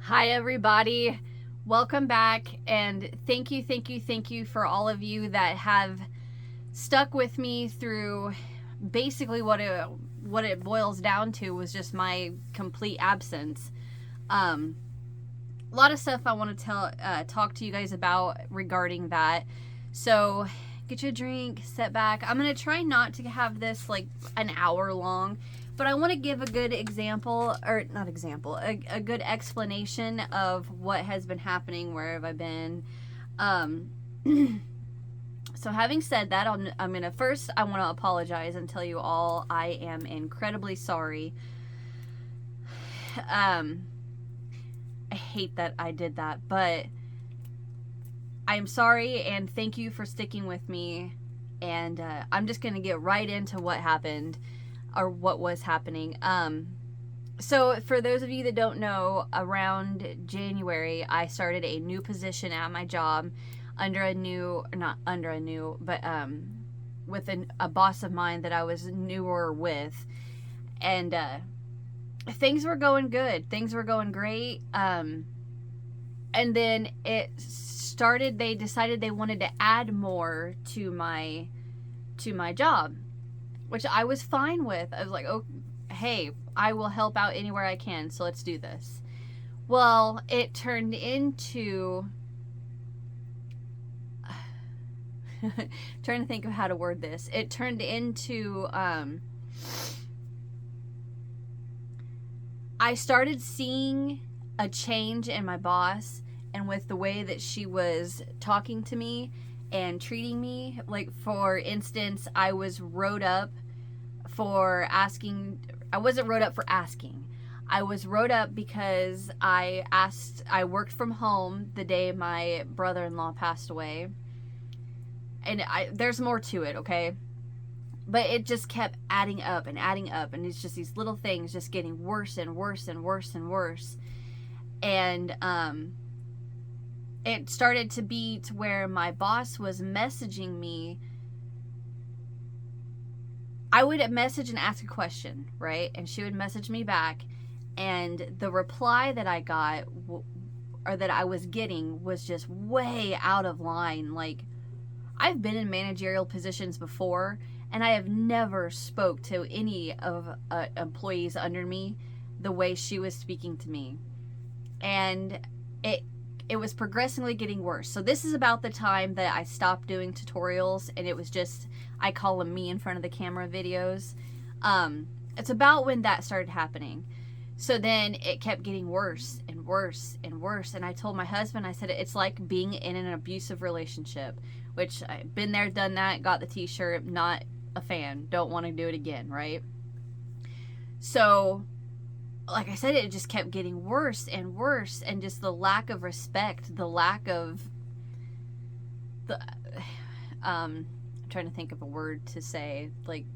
Hi everybody, welcome back, and thank you for all of you that have stuck with me through basically what it boils down to was just my complete absence. A lot of stuff I want to talk to you guys about regarding that. So get you a drink, sit back. I'm gonna try not to have this like an hour long, but I want to give a good example, or not example, a good explanation of what has been happening, where have I been. So having said that, I'm gonna first, I want to apologize and tell you all I am incredibly sorry. I hate that I did that, but I'm sorry, and thank you for sticking with me. And I'm just gonna get right into what happened, or what was happening. So for those of you that don't know, around January, I started a new position at my job under a new, not under a new, but with a boss of mine that I was newer with. And things were going good. Things were going great. And then it started, they decided they wanted to add more to my job, which I was fine with. I was like, oh, hey, I will help out anywhere I can, so let's do this. Well, it turned into trying to think of how to word this. It turned into I started seeing a change in my boss and with the way that she was talking to me and treating me. Like, for instance, I was wrote up for asking. I wasn't wrote up for asking. I was wrote up because I worked from home the day my brother-in-law passed away. And there's more to it, okay? But it just kept adding up, and it's just these little things just getting worse and worse and worse and worse. And it started to be to where my boss was messaging me. I would message and ask a question, right? And she would message me back, and the reply that I got, or that I was getting, was just way out of line. Like, I've been in managerial positions before, and I have never spoke to any of employees under me the way she was speaking to me. And it was progressively getting worse. So this is about the time that I stopped doing tutorials, and it was just, I call them me in front of the camera videos. It's about when that started happening. So then it kept getting worse and worse and worse. And I told my husband, I said, it's like being in an abusive relationship, which I've been there, done that, got the t-shirt, not a fan, don't want to do it again, right? So like I said, it just kept getting worse and worse, and just the lack of respect, the lack of the I'm trying to think of a word to say, like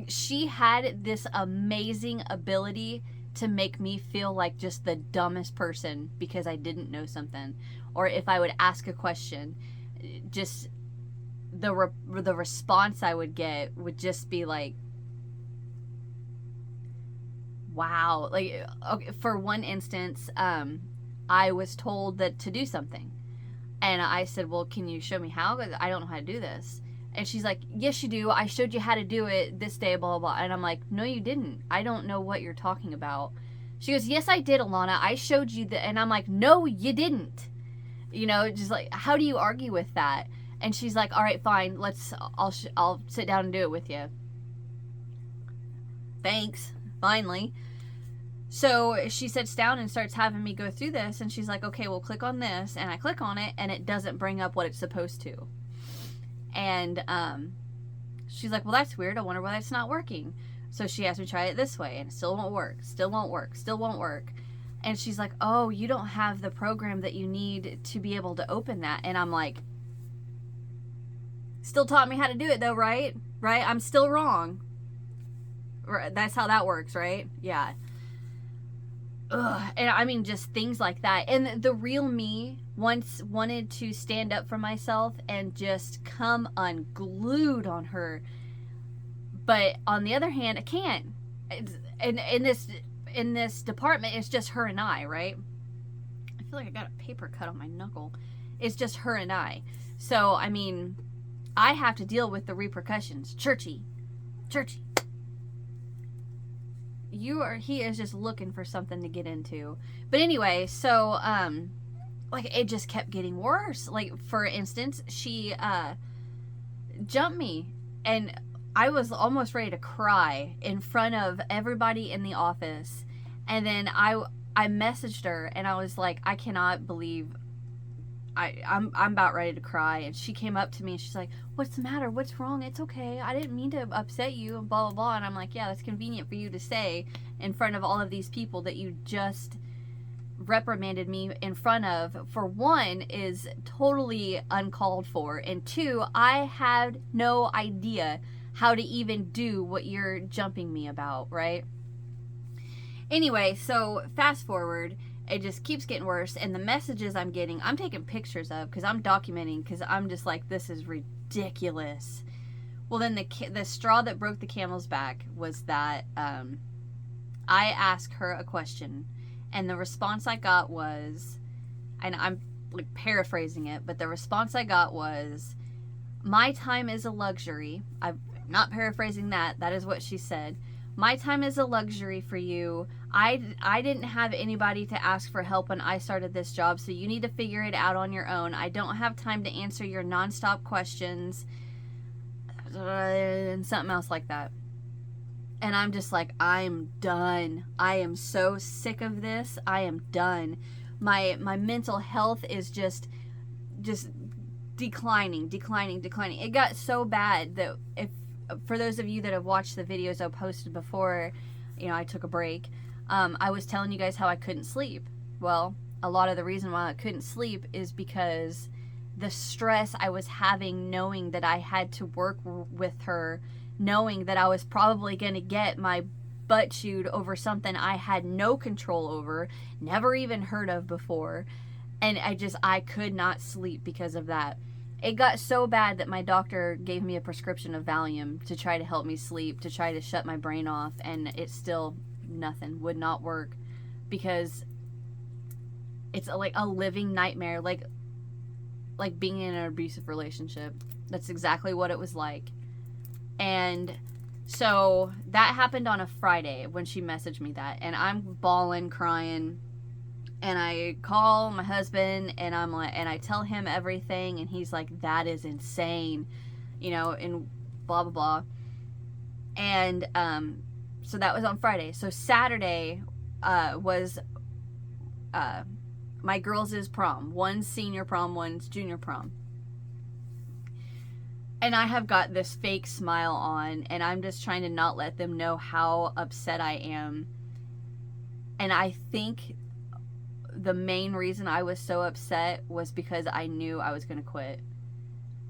she had this amazing ability to make me feel like just the dumbest person because I didn't know something, or if I would ask a question, just the response I would get would just be like, wow. Like, okay, for one instance, I was told that to do something, and I said, well, can you show me how? Because I don't know how to do this. And she's like, yes, you do. I showed you how to do it this day, blah, blah, blah. And I'm like, no, you didn't. I don't know what you're talking about. She goes, yes, I did, Alana. I showed you that. And I'm like, no, you didn't. You know, just like, how do you argue with that? And she's like, all right, fine. I'll sit down and do it with you. Thanks. Finally. So she sits down and starts having me go through this, and she's like, okay, well, click on this. And I click on it, and it doesn't bring up what it's supposed to. And she's like, well, that's weird. I wonder why that's not working. So she asked me to try it this way, and it still won't work. Still won't work. Still won't work. And she's like, oh, you don't have the program that you need to be able to open that. And I'm like, still taught me how to do it though, right? Right? I'm still wrong. That's how that works, right? Yeah. Ugh. And I mean, just things like that. And the real me once wanted to stand up for myself and just come unglued on her. But on the other hand, I can't. And this in this department, it's just her and I, right? I feel like I got a paper cut on my knuckle. It's just her and I. So, I mean, I have to deal with the repercussions. Churchy. He is just looking for something to get into. But anyway, so, like, it just kept getting worse. Like, for instance, she, jumped me, and I was almost ready to cry in front of everybody in the office. And then I messaged her, and I was like, I cannot believe I'm about ready to cry. And she came up to me and she's like, what's the matter? What's wrong? It's okay. I didn't mean to upset you, and blah, blah, blah. And I'm like, yeah, that's convenient for you to say in front of all of these people that you just reprimanded me in front of. For one, is totally uncalled for. And two, I had no idea how to even do what you're jumping me about, right? Anyway, so fast forward, it just keeps getting worse, and the messages I'm getting, I'm taking pictures of, because I'm documenting, because I'm just like, this is ridiculous. Well, then the straw that broke the camel's back was that I asked her a question, and the response I got was, and I'm like paraphrasing it, but the response I got was, my time is a luxury. I'm not paraphrasing that. That is what she said. My time is a luxury for you. I didn't have anybody to ask for help when I started this job, so you need to figure it out on your own. I don't have time to answer your nonstop questions. And something else like that. And I'm just like, I'm done. I am so sick of this. I am done. My mental health is just declining. It got so bad that for those of you that have watched the videos I posted before, I took a break, I was telling you guys how I couldn't sleep. Well, a lot of the reason why I couldn't sleep is because the stress I was having, knowing that I had to work with her, knowing that I was probably going to get my butt chewed over something I had no control over, never even heard of before. And I could not sleep because of that. It got so bad that my doctor gave me a prescription of Valium to try to help me sleep, to try to shut my brain off, and it still, nothing, would not work, because it's like a living nightmare, like being in an abusive relationship. That's exactly what it was like. And so that happened on a Friday when she messaged me that, and I'm bawling, crying. And I call my husband, and I'm like, and I tell him everything, and he's like, that is insane, and blah, blah, blah. And so that was on Friday. So Saturday was my girls' prom. One's senior prom, one's junior prom. And I have got this fake smile on, and I'm just trying to not let them know how upset I am. And I think the main reason I was so upset was because I knew I was going to quit.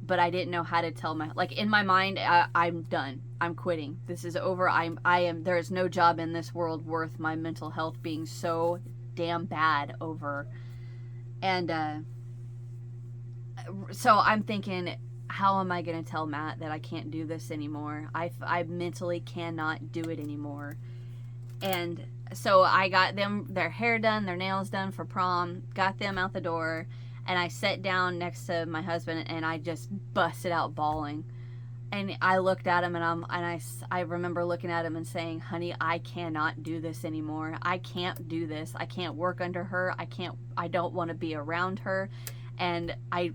But I didn't know how to tell in my mind, I'm done. I'm quitting. This is over. There is no job in this world worth my mental health being so damn bad over. And so I'm thinking, how am I going to tell Matt that I can't do this anymore? I mentally cannot do it anymore. And so I got them their hair done, their nails done for prom, got them out the door, and I sat down next to my husband, and I just busted out bawling. And I looked at him, and I remember looking at him and saying, honey, I cannot do this anymore. I can't do this. I can't work under her. I don't want to be around her. And I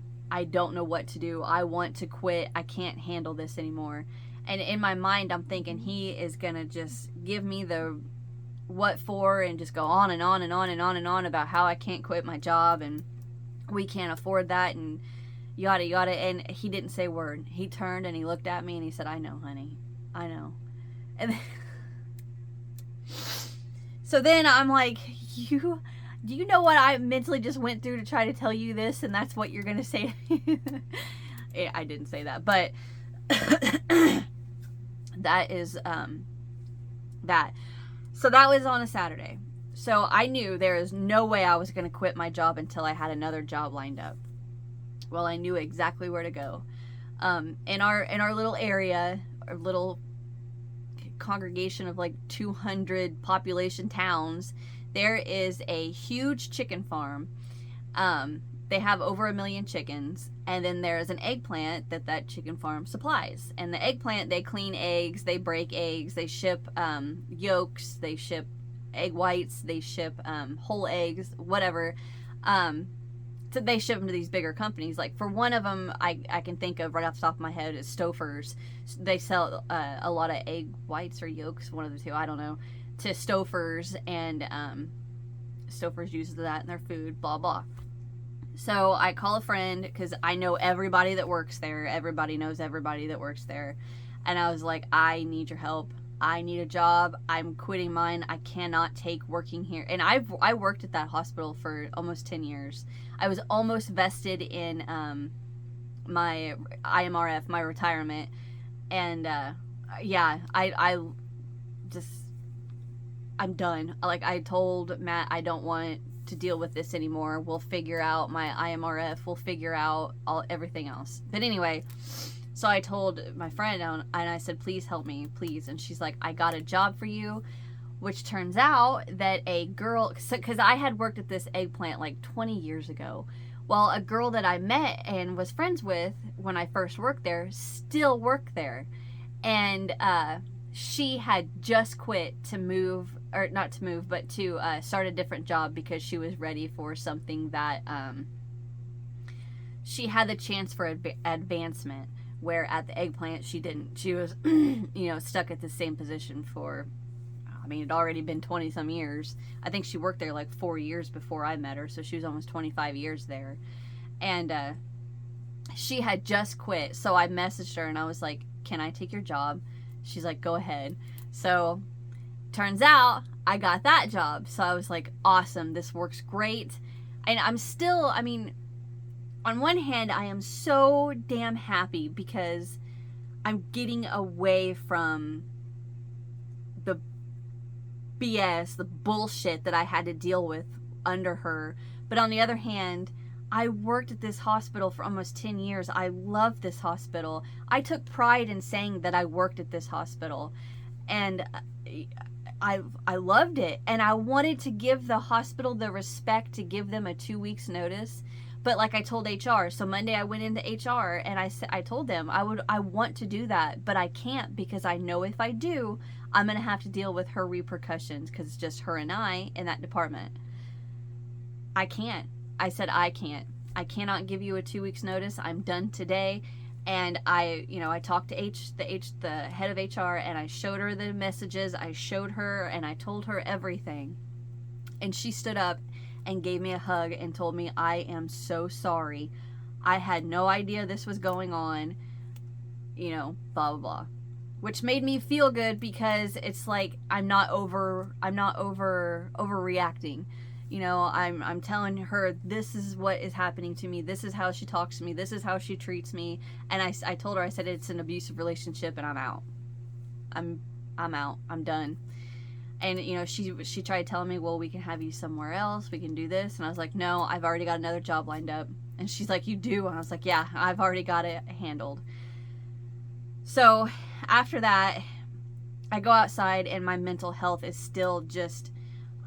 don't know what to do. I want to quit. I can't handle this anymore. And in my mind, I'm thinking he is going to just give me the what for and just go on and on and on and on and on about how I can't quit my job and we can't afford that and yada yada. And he didn't say a word. He turned and he looked at me and he said, I know, honey. I know. And then, so then I'm like, do you know what I mentally just went through to try to tell you this, and that's what you're going to say? I didn't say that, but that is that. So that was on a Saturday. So I knew there is no way I was going to quit my job until I had another job lined up. Well, I knew exactly where to go. In our little area, our little congregation of like 200 population towns, there is a huge chicken farm. They have over 1 million chickens, and then there's an eggplant that chicken farm supplies. And the eggplant, they clean eggs, they break eggs, they ship yolks, they ship egg whites, they ship whole eggs, whatever. So they ship them to these bigger companies. Like for one of them, I can think of right off the top of my head is Stouffer's. They sell a lot of egg whites or yolks, one of the two, I don't know, to Stouffer's, and Stouffer's uses that in their food, blah blah. So I call a friend because I know everybody that works there. Everybody knows everybody that works there. And I was like, I need your help. I need a job. I'm quitting mine. I cannot take working here. And I worked at that hospital for almost 10 years. I was almost vested in my IMRF, my retirement. And yeah, I'm done. Like I told Matt, I don't want to deal with this anymore. We'll figure out my IMRF. We'll figure out everything else. But anyway, so I told my friend and I said, please help me, please. And she's like, I got a job for you, which turns out that a girl, because I had worked at this eggplant like 20 years ago. Well, a girl that I met and was friends with when I first worked there still worked there. And she had just quit to move, or not to move, but to start a different job because she was ready for something that she had the chance for advancement, where at the eggplant she didn't. She was stuck at the same position for, I mean, it'd already been 20 some years. I think she worked there like 4 years before I met her, so she was almost 25 years there. And she had just quit, so I messaged her and I was like, can I take your job? She's like, go ahead. So turns out I got that job. So I was like, awesome, this works great. And I'm still, I mean, on one hand, I am so damn happy because I'm getting away from the BS, the bullshit that I had to deal with under her. But on the other hand, I worked at this hospital for almost 10 years. I love this hospital. I took pride in saying that I worked at this hospital. And I loved it. And I wanted to give the hospital the respect to give them a 2 weeks notice. But like I told HR, so Monday I went into HR and I told them I want to do that, but I can't because I know if I do, I'm going to have to deal with her repercussions because it's just her and I in that department. I can't. I said, I can't. I cannot give you a 2 weeks notice. I'm done today. And I talked to the head of HR, and I showed her the messages. I showed her and I told her everything. And she stood up and gave me a hug and told me, I am so sorry. I had no idea this was going on. Blah, blah, blah. Which made me feel good because it's like I'm not overreacting. I'm telling her this is what is happening to me. This is how she talks to me. This is how she treats me. And I told her, I said, it's an abusive relationship and I'm out. I'm out. I'm done. And, she tried telling me, well, we can have you somewhere else. We can do this. And I was like, no, I've already got another job lined up. And she's like, you do? And I was like, yeah, I've already got it handled. So after that, I go outside and my mental health is still just,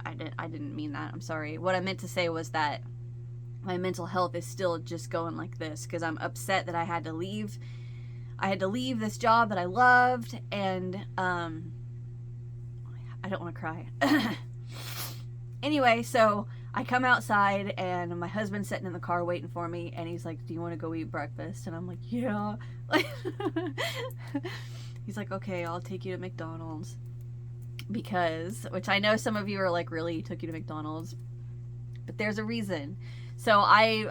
I didn't mean that. I'm sorry. What I meant to say was that my mental health is still just going like this because I'm upset that I had to leave. I had to leave this job that I loved, and I don't want to cry. Anyway, so I come outside and my husband's sitting in the car waiting for me, and he's like, do you want to go eat breakfast? And I'm like, yeah. He's like, okay, I'll take you to McDonald's. Because, which I know some of you are like, really, he took you to McDonald's? But there's a reason. So I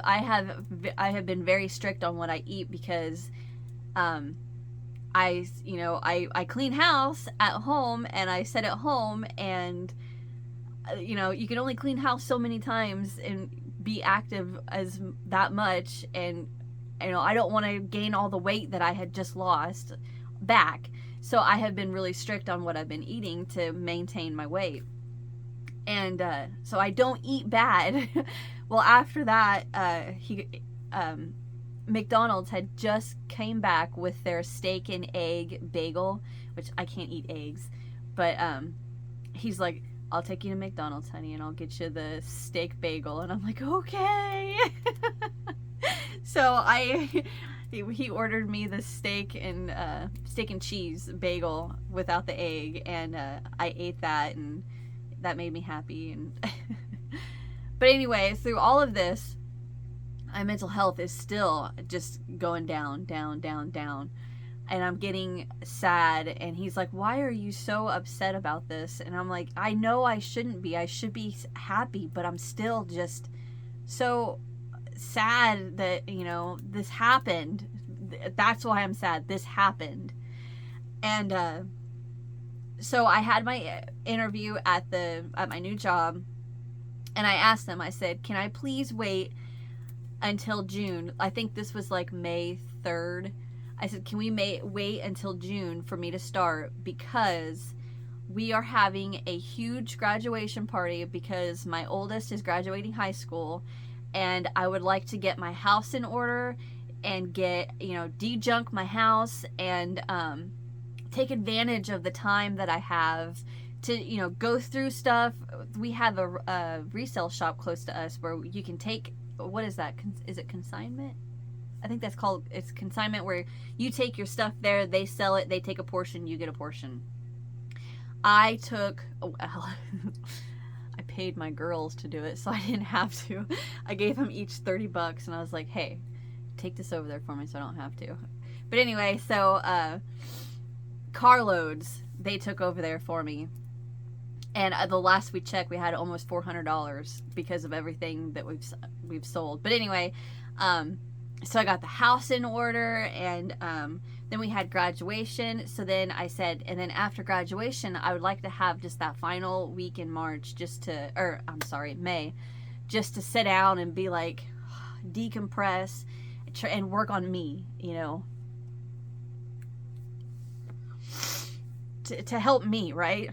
have been very strict on what I eat because I clean house at home, and I sit at home, and you can only clean house so many times and be active as that much, and I don't want to gain all the weight that I had just lost back. So I have been really strict on what I've been eating to maintain my weight. And so I don't eat bad. Well, after that, McDonald's had just came back with their steak and egg bagel, which I can't eat eggs. But he's like, I'll take you to McDonald's, honey, and I'll get you the steak bagel. And I'm like, okay. So he ordered me the steak and cheese bagel without the egg, and I ate that, and that made me happy. And but anyway, through all of this, my mental health is still just going down, down, down, down. And I'm getting sad. And he's like, why are you so upset about this? And I'm like, I know I shouldn't be. I should be happy, but I'm still just so sad that, you know, this happened. That's why I'm sad. This happened. And so I had my interview at my new job, and I asked them, I said, can I please wait until June? I think this was like May 3rd. I said, can we wait until June for me to start, because we are having a huge graduation party because my oldest is graduating high school, and I would like to get my house in order and get, you know, de-junk my house and take advantage of the time that I have to, you know, go through stuff. We have a resale shop close to us where you can take, what is that? Is it consignment? I think that's called, it's consignment, where you take your stuff there, they sell it, they take a portion, you get a portion. I paid my girls to do it, so I didn't have to. I gave them each $30, and I was like, hey, take this over there for me so I don't have to. But anyway, so carloads they took over there for me, and the last we checked, we had almost $400 because of everything that we've sold. But anyway, so I got the house in order, and then we had graduation. So then I said, and then after graduation, I would like to have just that final week in March, May, just to sit down and be like, decompress and work on me, you know, to help me, right?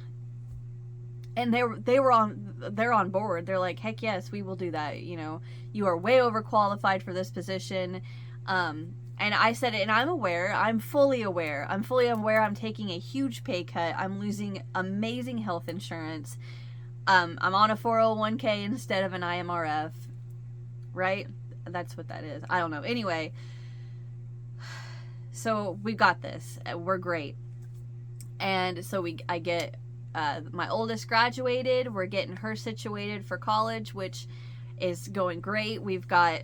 And they're on board. They're like, heck yes, we will do that. You know, you are way overqualified for this position. And I said it, and I'm fully aware. I'm taking a huge pay cut. I'm losing amazing health insurance. I'm on a 401k instead of an IMRF, right? That's what that is. I don't know. Anyway, so we got this. We're great. And so I get my oldest graduated. We're getting her situated for college, which is going great. We've got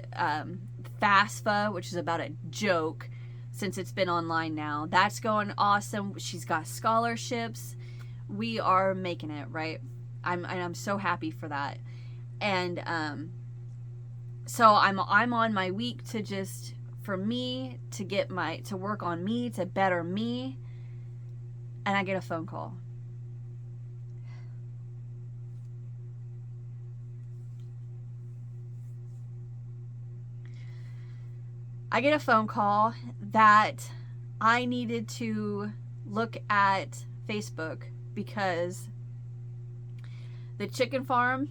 FAFSA, which is about a joke since it's been online now. That's going awesome. She's got scholarships. We are making it, right? I'm so happy for that. And so I'm on my week to just, for me to work on me, to better me, and I get a phone call. I get a phone call that I needed to look at Facebook because the chicken farm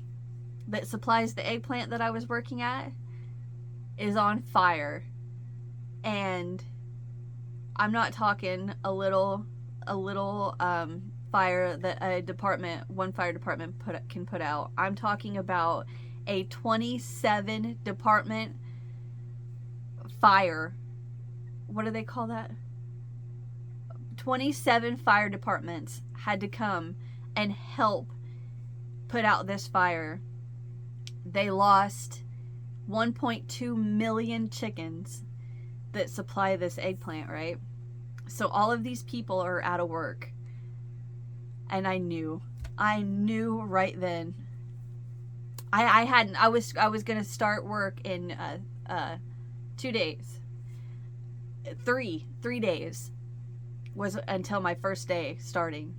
that supplies the eggplant that I was working at is on fire. And I'm not talking a little fire that one fire department can put out. I'm talking about a 27 department fire. What do they call that? 27 fire departments had to come and help put out this fire. They lost 1.2 million chickens that supply this eggplant, right? So all of these people are out of work. And I knew right then. I was gonna start work in 2 days. 3 days was until my first day starting.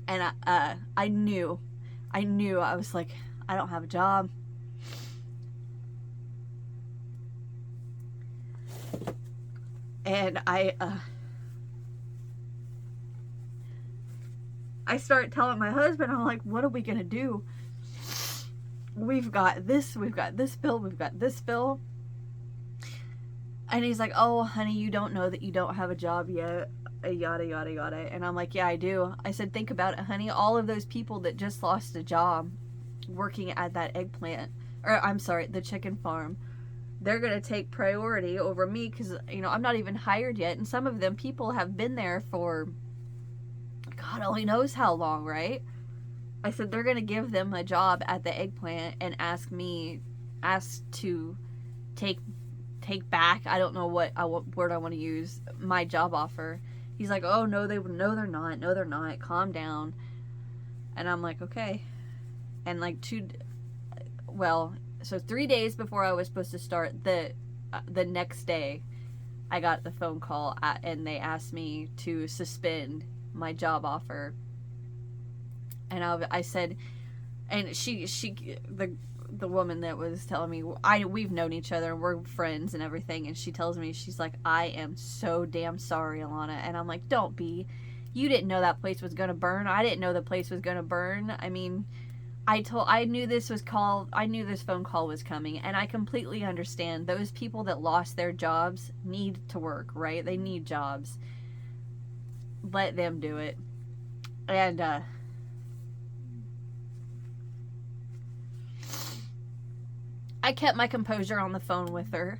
And I knew. I was like, I don't have a job. And I start telling my husband, I'm like, what are we gonna do? We've got this bill. And he's like, oh, honey, you don't know that you don't have a job yet. yada, yada, yada. And I'm like, yeah, I do. I said, think about it, honey. All of those people that just lost a job working at that eggplant, or I'm sorry, the chicken farm, they're going to take priority over me because, you know, I'm not even hired yet. And some of them people have been there for God only knows how long, right? I said, they're going to give them a job at the eggplant and ask to take back, I don't know what word I want to use, my job offer. He's like, oh, no, they're not. Calm down. And I'm like, okay. And like 3 days before I was supposed to start, the next day, I got the phone call and they asked me to suspend my job offer. And I said, and the woman that was telling me, we've known each other and we're friends and everything, and she tells me, she's like, I am so damn sorry, Alana. And I'm like, don't be. You didn't know that place was gonna burn. I didn't know the place was gonna burn. I mean, I knew this phone call was coming, and I completely understand. Those people that lost their jobs need to work, right? They need jobs. Let them do it. And I kept my composure on the phone with her.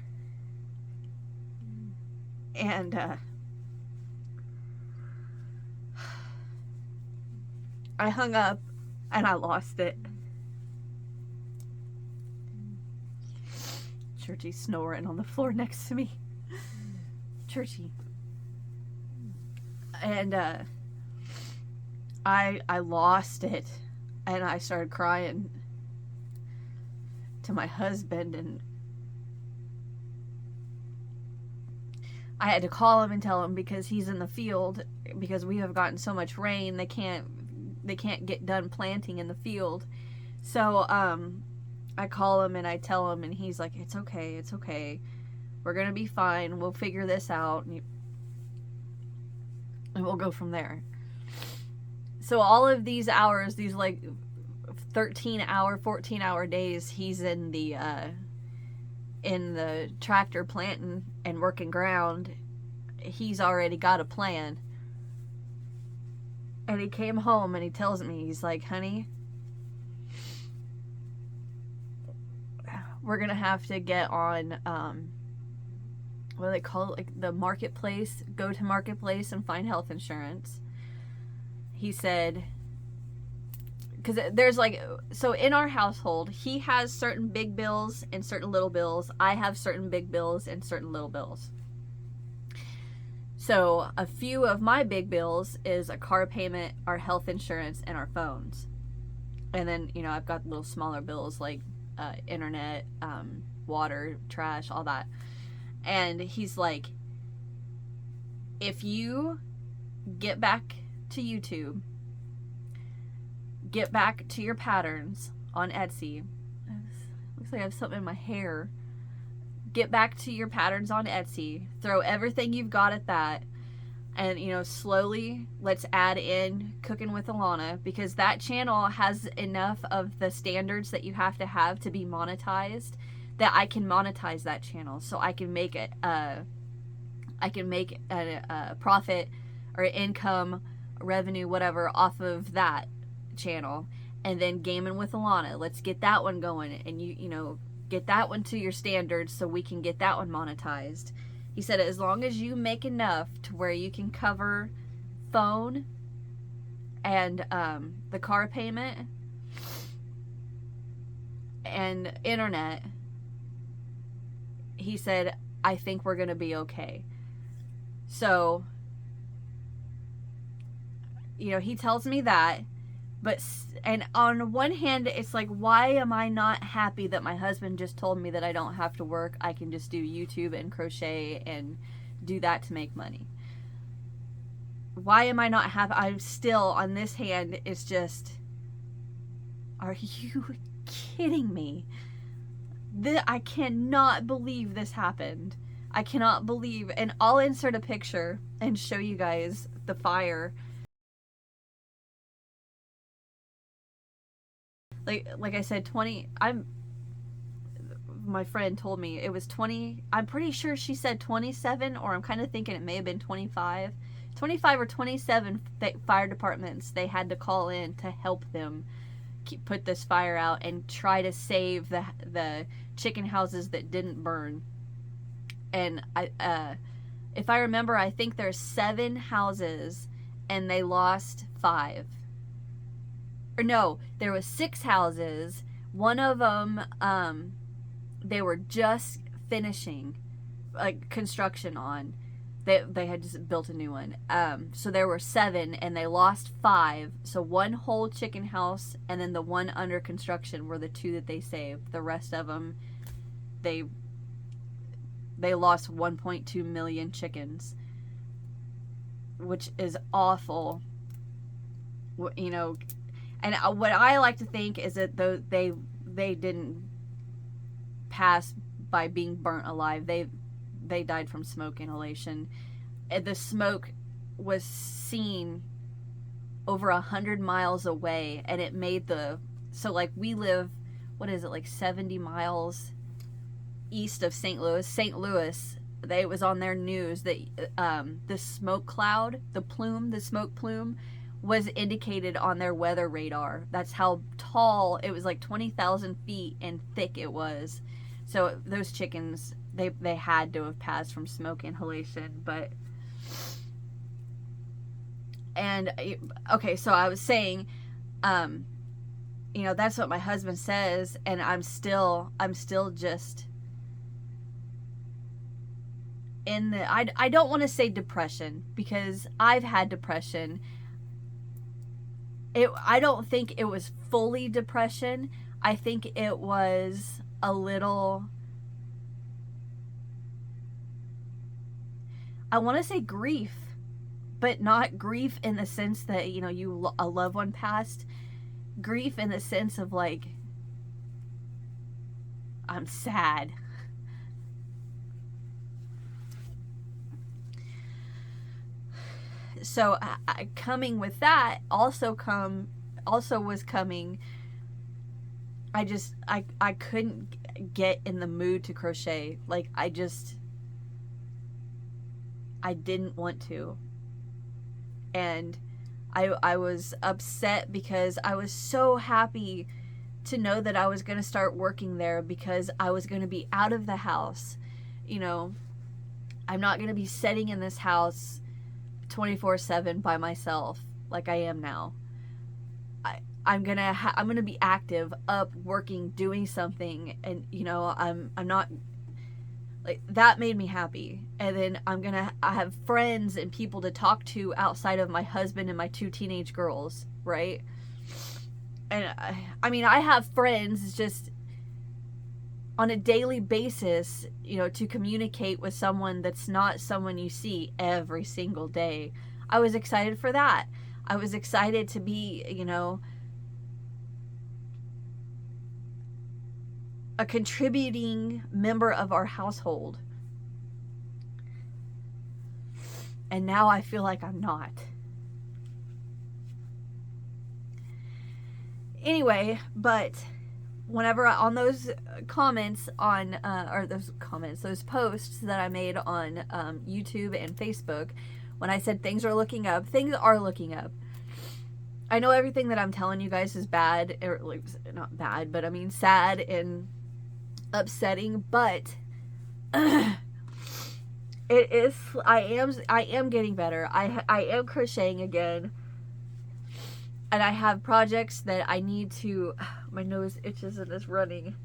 And I hung up and I lost it. Churchy's snoring on the floor next to me. Churchy. And I lost it, and I started crying to my husband, and I had to call him and tell him because he's in the field, because we have gotten so much rain they can't get done planting in the field. So I call him and I tell him, and he's like, it's okay, we're gonna be fine, we'll figure this out, and we'll go from there. So all of these hours, these like 13-hour, 14-hour days, he's in the tractor planting and working ground. He's already got a plan. And he came home and he tells me, he's like, honey, we're gonna have to get on what do they call it, like the marketplace, go to marketplace and find health insurance. He said, because there's like, so in our household, he has certain big bills and certain little bills. I have certain big bills and certain little bills. So a few of my big bills is a car payment, our health insurance, and our phones. And then, you know, I've got little smaller bills like internet, water, trash, all that. And he's like, if you get back to YouTube, get back to your patterns on Etsy. Looks like I have something in my hair. Get back to your patterns on Etsy. Throw everything you've got at that. And, you know, slowly let's add in Cooking with Alana, because that channel has enough of the standards that you have to be monetized, that I can monetize that channel. So I can make it, a profit or income, revenue, whatever, off of that channel. And then Gaming with Alana, let's get that one going, and you know, get that one to your standards so we can get that one monetized. He said, as long as you make enough to where you can cover phone and the car payment and internet, he said, I think we're gonna be okay. So, you know, he tells me that, but, and on one hand, it's like, why am I not happy that my husband just told me that I don't have to work, I can just do YouTube and crochet and do that to make money? Why am I not happy? I'm still, on this hand, it's just, are you kidding me? I cannot believe this happened. I cannot believe, and I'll insert a picture and show you guys the fire. Like I said, my friend told me it was 20, I'm pretty sure she said 27, or I'm kind of thinking it may have been 25 25 or 27 fire departments they had to call in to help them put this fire out and try to save the chicken houses that didn't burn. And if I remember, I think there's 7 houses and they lost 5. Or no, there was 6 houses. One of them, they were just finishing like construction on. They had just built a new one. So there were 7 and they lost 5. So 1 whole chicken house and then the 1 under construction were the 2 that they saved. The rest of them, they lost 1.2 million chickens, which is awful. You know, and what I like to think is that they didn't pass by being burnt alive. They died from smoke inhalation. The smoke was seen over 100 miles away, and it made so like we live, what is it, like 70 miles east of St. Louis. St. Louis, it was on their news that the smoke cloud, the smoke plume was indicated on their weather radar. That's how tall it was, like 20,000 feet and thick it was. So those chickens, they had to have passed from smoke inhalation. But, and okay, so I was saying, you know, that's what my husband says, and I'm still just in the, I don't want to say depression, because I've had depression. I don't think it was fully depression. I think it was a little, I want to say grief, but not grief in the sense that, you know, a loved one passed. Grief in the sense of like, I'm sad. So coming with that also was coming, I couldn't get in the mood to crochet. Like I didn't want to. And I was upset because I was so happy to know that I was going to start working there, because I was going to be out of the house. You know, I'm not going to be sitting in this house 24/7 by myself like I am now. I'm gonna be active, up, working, doing something, and you know, I'm not, like, that made me happy. And then I have friends and people to talk to outside of my husband and my 2 teenage girls, right? And I mean, I have friends, it's just on a daily basis, you know, to communicate with someone that's not someone you see every single day. I was excited for that. I was excited to be, you know, a contributing member of our household. And now I feel like I'm not. Anyway, but whenever on those comments on, those posts that I made on YouTube and Facebook, when I said things are looking up, things are looking up. I know everything that I'm telling you guys is bad, or like, not bad, but I mean sad and upsetting, but it is, I am getting better. I am crocheting again. And I have projects that I need to, my nose itches and is running.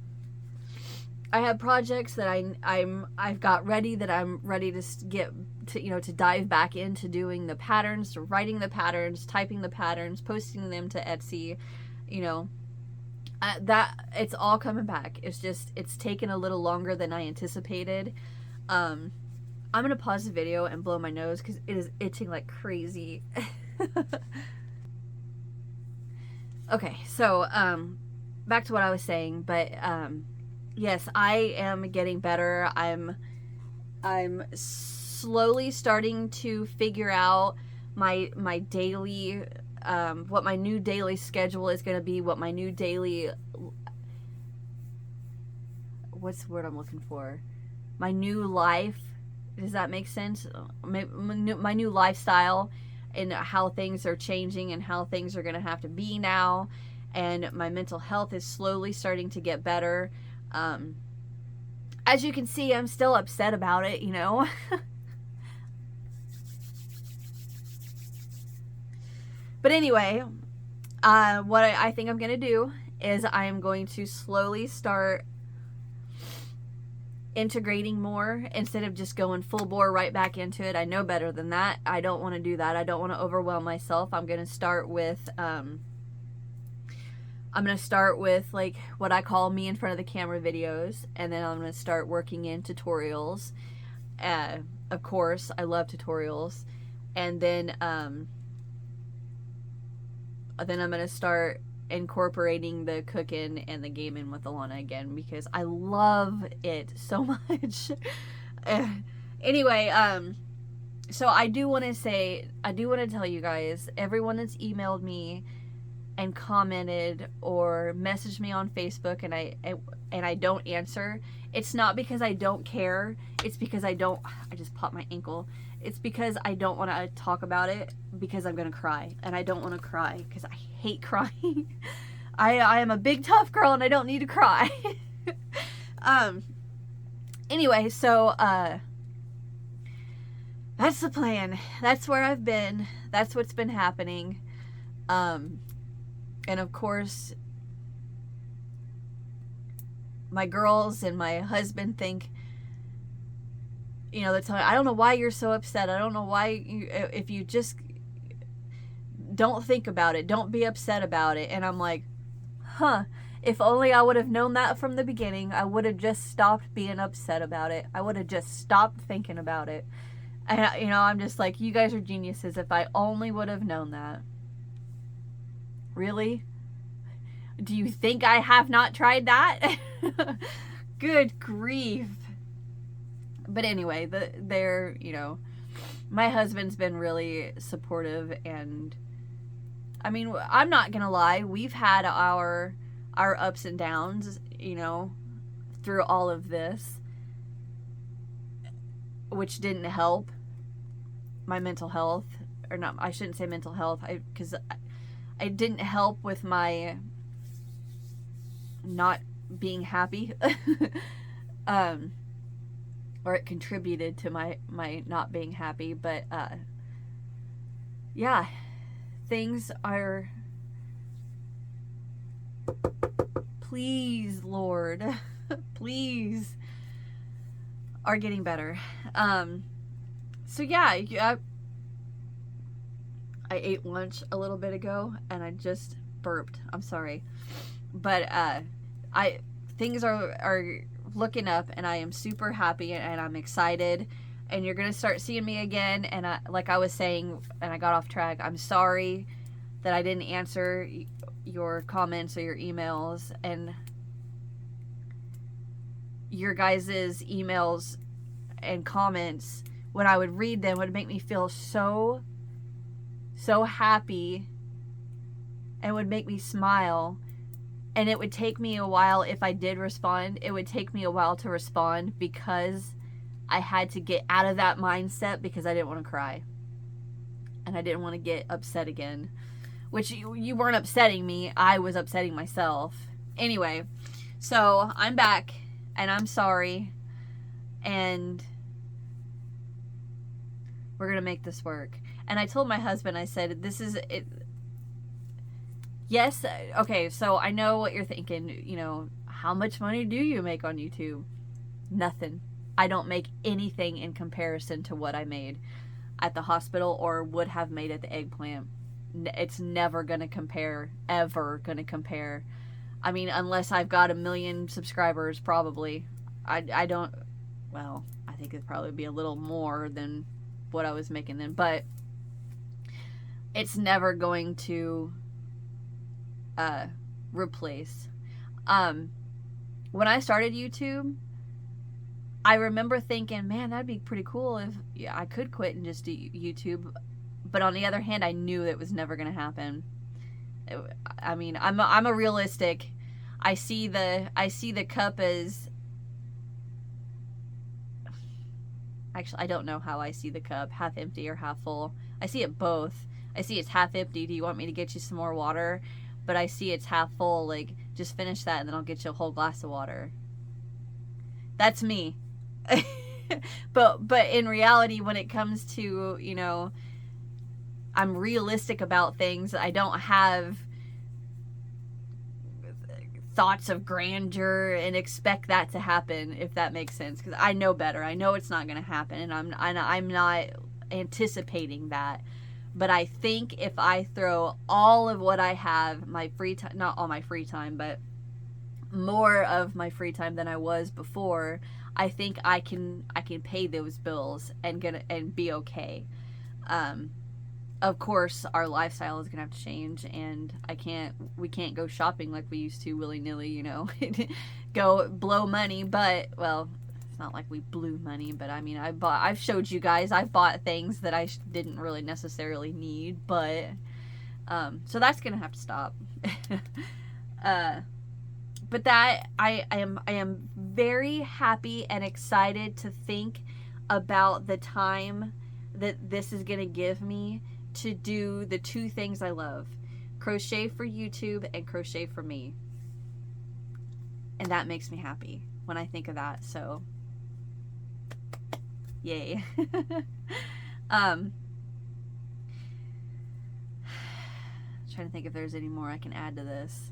I have projects that I've got ready, that I'm ready to get to, you know, to dive back into doing the patterns, to writing the patterns, typing the patterns, posting them to Etsy, you know, that it's all coming back. It's just, it's taken a little longer than I anticipated. I'm going to pause the video and blow my nose because it is itching like crazy. Okay, so back to what I was saying, but yes, I am getting better. I'm slowly starting to figure out my daily, what my new daily schedule is going to be, what my new daily, what's the word I'm looking for? My new life Does that make sense? My new lifestyle and how things are changing and how things are going to have to be now. And my mental health is slowly starting to get better. As you can see, I'm still upset about it, you know. But anyway, what I think I'm going to do is I am going to slowly start integrating more instead of just going full bore right back into it. I know better than that. I don't want to do that. I don't want to overwhelm myself. I'm going to start with like what I call me in front of the camera videos, and then I'm going to start working in tutorials. Of course, I love tutorials. And then I'm going to start incorporating the cooking and the gaming with Alana again, because I love it so much. Anyway, so I do want to tell you guys, everyone that's emailed me and commented or messaged me on Facebook and I don't answer, it's not because I don't care. It's because I just popped my ankle. It's because I don't want to talk about it, because I'm going to cry. And I don't want to cry because I hate crying. I am a big tough girl and I don't need to cry. Anyway, so that's the plan. That's where I've been. That's what's been happening. And of course, my girls and my husband think, you know, they're telling me, I don't know why you're so upset. I don't know why if you just don't think about it, don't be upset about it. And I'm like, if only I would have known that from the beginning, I would have just stopped being upset about it. I would have just stopped thinking about it. And, you know, I'm just like, you guys are geniuses. If I only would have known that. Really? Do you think I have not tried that? Good grief. But anyway, they're, you know, my husband's been really supportive, and I mean, I'm not gonna lie, we've had our ups and downs, you know, through all of this, which didn't help my mental health, or not, I shouldn't say mental health, because it didn't help with my not being happy. Or it contributed to my not being happy. But yeah, things are, please Lord, please, are getting better. So yeah, I ate lunch a little bit ago and I just burped. I'm sorry. But things are looking up, and I am super happy, and I'm excited, and you're gonna start seeing me again. And like I was saying, and I got off track, I'm sorry that I didn't answer your comments or your emails, and your guys's emails and comments, when I would read them, would make me feel so happy and would make me smile. And it would take me a while, if I did respond, it would take me a while to respond, because I had to get out of that mindset, because I didn't want to cry. And I didn't want to get upset again. Which you weren't upsetting me, I was upsetting myself. Anyway, so I'm back, and I'm sorry. And we're going to make this work. And I told my husband, I said, this is it. Yes, okay, so I know what you're thinking, you know, how much money do you make on YouTube? Nothing. I don't make anything in comparison to what I made at the hospital or would have made at the eggplant. It's never going to compare, ever going to compare. I mean, unless I've got 1 million subscribers, probably. I don't, well, I think it'd probably be a little more than what I was making then, but it's never going to replace. When I started YouTube, I remember thinking, man, that'd be pretty cool if I could quit and just do YouTube. But on the other hand, I knew it was never going to happen. I mean, I'm a realistic. I see the cup as Actually, I don't know how I see the cup, half empty or half full. I see it both. I see it's half empty. Do you want me to get you some more water? But I see it's half full. Like, just finish that and then I'll get you a whole glass of water. That's me. But in reality, when it comes to, you know, I'm realistic about things. I don't have thoughts of grandeur and expect that to happen, if that makes sense, because I know better. I know it's not going to happen, and I'm not anticipating that. But I think if I throw all of what I have, my free time, not all my free time, but more of my free time than I was before, I think I can pay those bills and be okay. Of course, our lifestyle is gonna have to change, and we can't go shopping like we used to willy-nilly, you know, go blow money. But, well, it's not like we blew money, but I mean, I've showed you guys, I've bought things that I didn't really necessarily need, but, so that's gonna have to stop. But that, I am very happy and excited to think about the time that this is gonna give me to do the two things I love: crochet for YouTube and crochet for me. And that makes me happy when I think of that. So yay. Trying to think if there's any more I can add to this.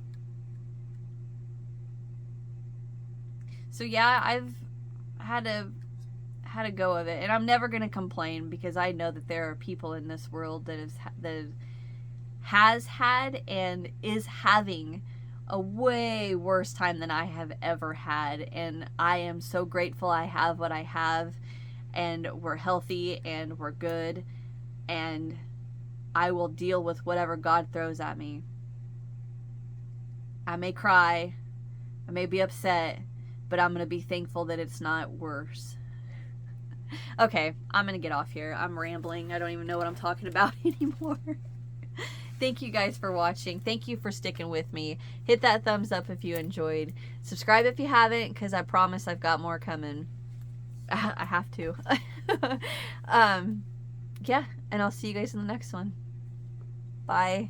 So yeah, I've had a go of it, and I'm never going to complain, because I know that there are people in this world that has had and is having a way worse time than I have ever had, and I am so grateful I have what I have, and we're healthy and we're good, and I will deal with whatever God throws at me. I may cry, I may be upset, but I'm going to be thankful that it's not worse. Okay, I'm going to get off here. I'm rambling. I don't even know what I'm talking about anymore. Thank you guys for watching. Thank you for sticking with me. Hit that thumbs up if you enjoyed. Subscribe if you haven't, because I promise I've got more coming. I have to. Yeah, and I'll see you guys in the next one. Bye.